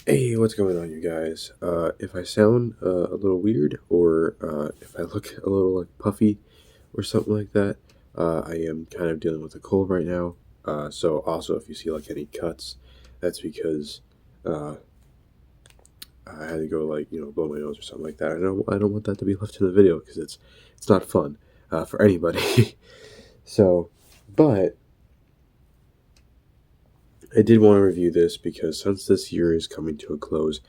Hey, what's going on, you guys? If I sound a little weird, or if I look a little like puffy or something like that, I am kind of dealing with a cold right now. So also, if you see like any cuts, that's because uh, I had to go blow my nose or something like that. I don't want that to be left in the video because it's not fun for anybody. So, but I did want to review this because since this year is coming to a close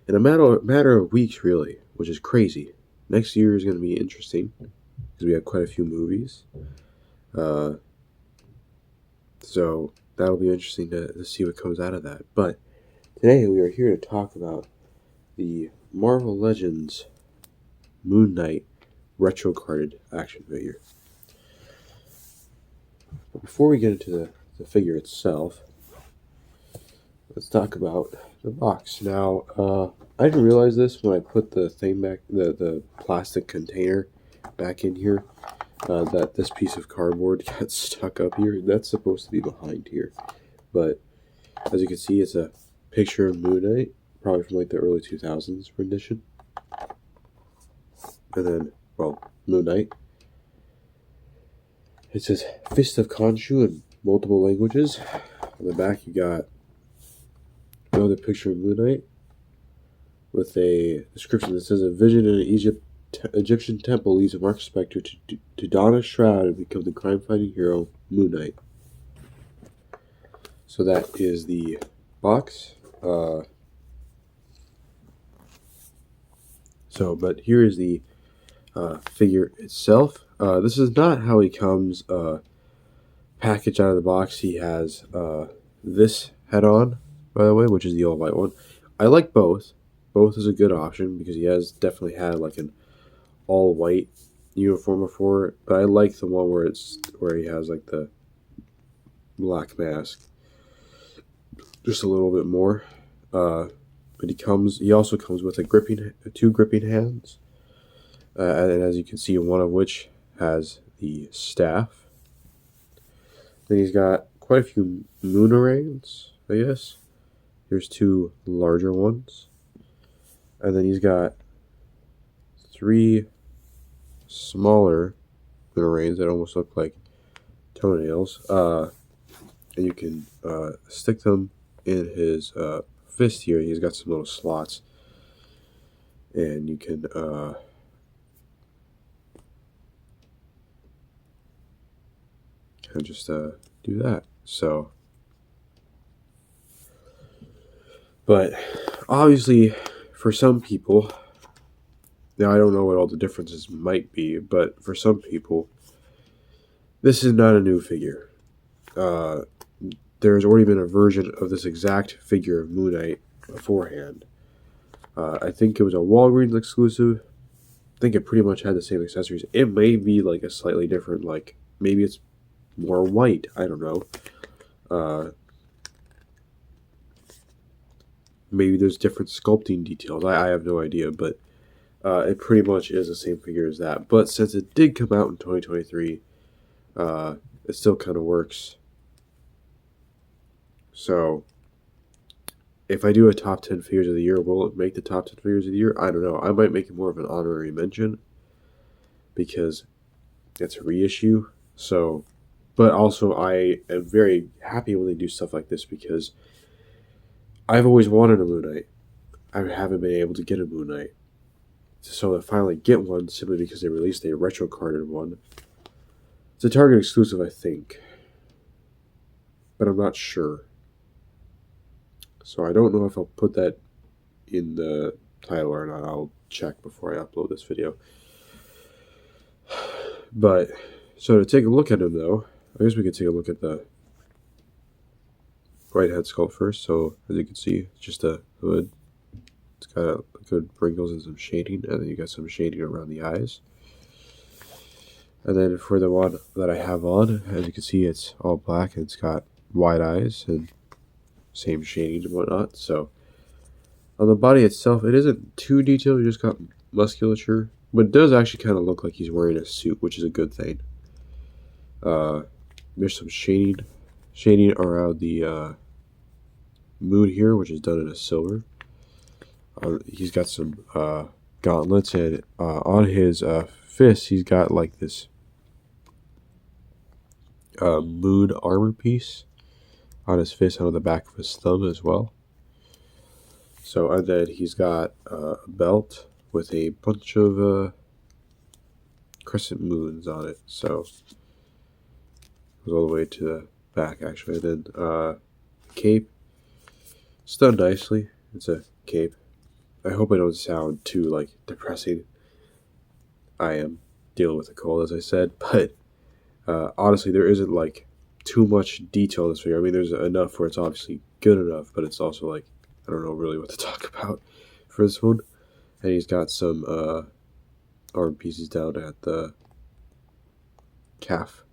in a matter of weeks, really, which is crazy. Next year is going to be interesting because we have quite a few movies. Uh, so that'll be interesting to see what comes out of that. But today we are here to talk about the Marvel Legends Moon Knight retro carded action figure. But before we get into the figure itself, let's talk about the box. Now, I didn't realize this when I put the thing back, the plastic container back in here, that this piece of cardboard got stuck up here. That's supposed to be behind here. But as you can see, it's a picture of Moon Knight, probably from like the early 2000s rendition. And then, well, Moon Knight. It says Fist of Khonshu in multiple languages. On the back, you got another picture of Moon Knight with a description that says a vision in an Egyptian temple leads a Mark Spector to don a shroud and become the crime-fighting hero Moon Knight. So that is the box. But here is the figure itself. This is not how he comes packaged out of the box. He has this head on, by the way, which is the all white one. I like both. Both is a good option because he has definitely had like an all white uniform before, but I like the one where he has like the black mask just a little bit more. But he also comes with two gripping hands, and as you can see, one of which has the staff. Then he's got quite a few moonarangs, I guess. Here's two larger ones, and then he's got three smaller moonarangs that almost look like toenails. And you can stick them in his fist here. He's got some little slots, and you can kind of just do that. So, but obviously, for some people, now I don't know what all the differences might be, but for some people, this is not a new figure. There's already been a version of this exact figure of Moon Knight beforehand. I think it was a Walgreens exclusive. I think it pretty much had the same accessories. It may be like a slightly different, like maybe it's more white. I don't know. Maybe there's different sculpting details. I have no idea, but it pretty much is the same figure as that. But since it did come out in 2023, it still kind of works. So, if I do a top 10 figures of the year, will it make the top 10 figures of the year? I don't know. I might make it more of an honorary mention because it's a reissue. So, but also I am very happy when they do stuff like this because I've always wanted a Moon Knight. I haven't been able to get a Moon Knight. So to finally get one simply because they released a retro carded one. It's a Target exclusive, I think. But I'm not sure. So I don't know if I'll put that in the title or not. I'll check before I upload this video. But, so to take a look at him though, I guess we could take a look at the right head sculpt first. So as you can see, it's just a hood. It's got good wrinkles and some shading, and then you got some shading around the eyes. And then for the one that I have on, as you can see, it's all black and it's got wide eyes and same shading and whatnot. So on the body itself, it isn't too detailed. You just got musculature, but it does actually kind of look like he's wearing a suit, which is a good thing. There's some shading around the moon here, which is done in a silver. He's got some gauntlets, and on his fist, he's got like this moon armor piece on his fist and on the back of his thumb as well. So, and then he's got a belt with a bunch of crescent moons on it. So, it goes all the way to the back, actually. And then cape, it's done nicely. It's a cape. I hope I don't sound too like depressing. I am dealing with a cold, as I said, but honestly, there isn't like too much detail in this figure. I mean, there's enough where it's obviously good enough, but it's also like I don't know really what to talk about for this one. And he's got some arm pieces down at the calf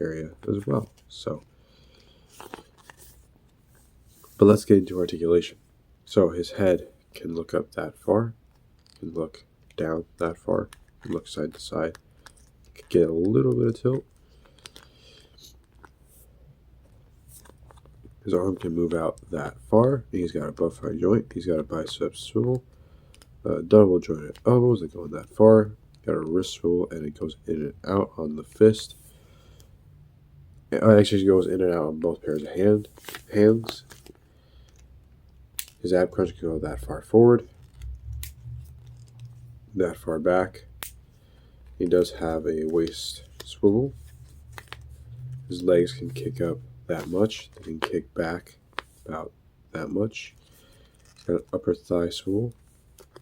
area as well. So, but let's get into articulation. So his head can look up that far, can look down that far, can look side to side, can get a little bit of tilt. His arm can move out that far. He's got a butt thigh joint. He's got a bicep swivel, double jointed elbows that go that far. Got a wrist swivel, and it goes in and out on the fist. It actually goes in and out on both pairs of hands. His ab crunch can go that far forward, that far back. He does have a waist swivel. His legs can kick up that much. They can kick back about that much. Got an upper thigh swivel,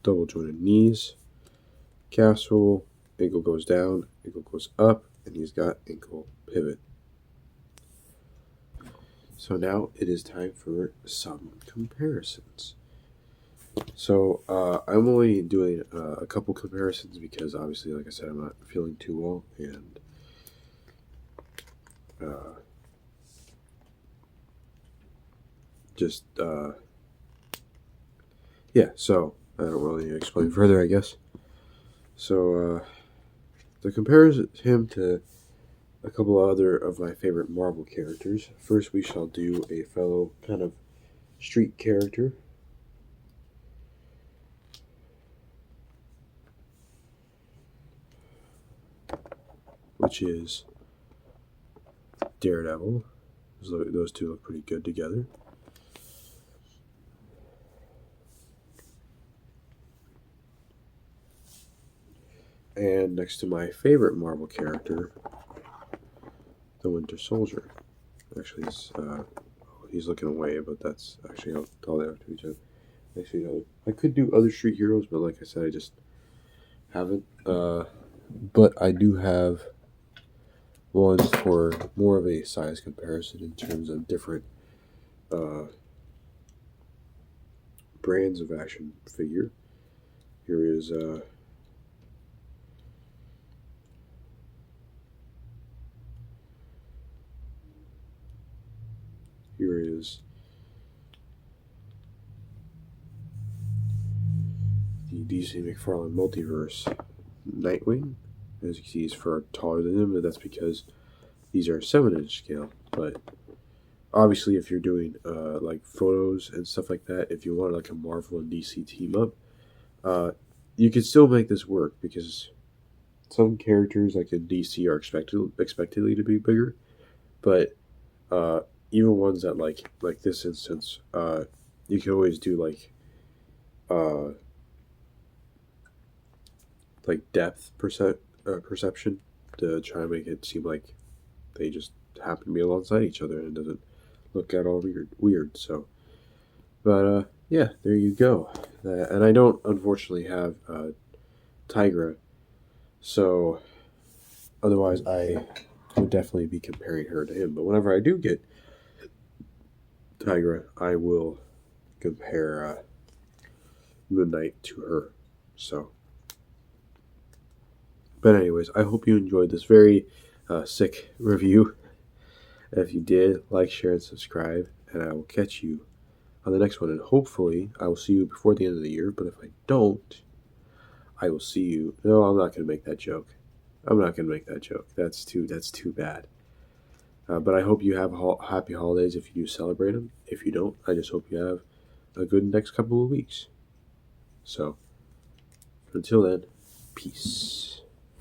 double jointed knees, calf swivel, ankle goes down, ankle goes up, and he's got ankle pivot. So now it is time for some comparisons. So I'm only doing a couple comparisons because obviously, like I said, I'm not feeling too well, and yeah. So I don't really need to explain further, I guess. So to compare him to a couple other of my favorite Marvel characters, first we shall do a fellow kind of street character. Which is Daredevil. Those two look pretty good together. And next to my favorite Marvel character, the Winter Soldier. Actually, he's looking away, but that's actually how tall they are to each other. Actually, I could do other street heroes, but like I said, I just haven't. But I do have ones for more of a size comparison in terms of different brands of action figure. Here is the DC McFarlane Multiverse Nightwing. As you can see, he's far taller than him, but that's because these are 7-inch scale. But obviously, if you're doing like photos and stuff like that, if you want like a Marvel and DC team up, you can still make this work because some characters like in DC are expectedly to be bigger, but even ones that like this instance, you can always do like depth perception to try and make it seem like they just happen to be alongside each other and it doesn't look at all weird. So, but yeah, there you go. And I don't unfortunately have Tigra, so otherwise I would definitely be comparing her to him. But whenever I do get Tigra, I will compare Moon Knight to her. So, but anyways, I hope you enjoyed this very sick review. If you did, like, share, and subscribe, and I will catch you on the next one. And hopefully, I will see you before the end of the year. But if I don't, I will see you. No, I'm not going to make that joke. I'm not going to make that joke. That's too bad. But I hope you have happy holidays if you do celebrate them. If you don't, I just hope you have a good next couple of weeks. So until then, peace.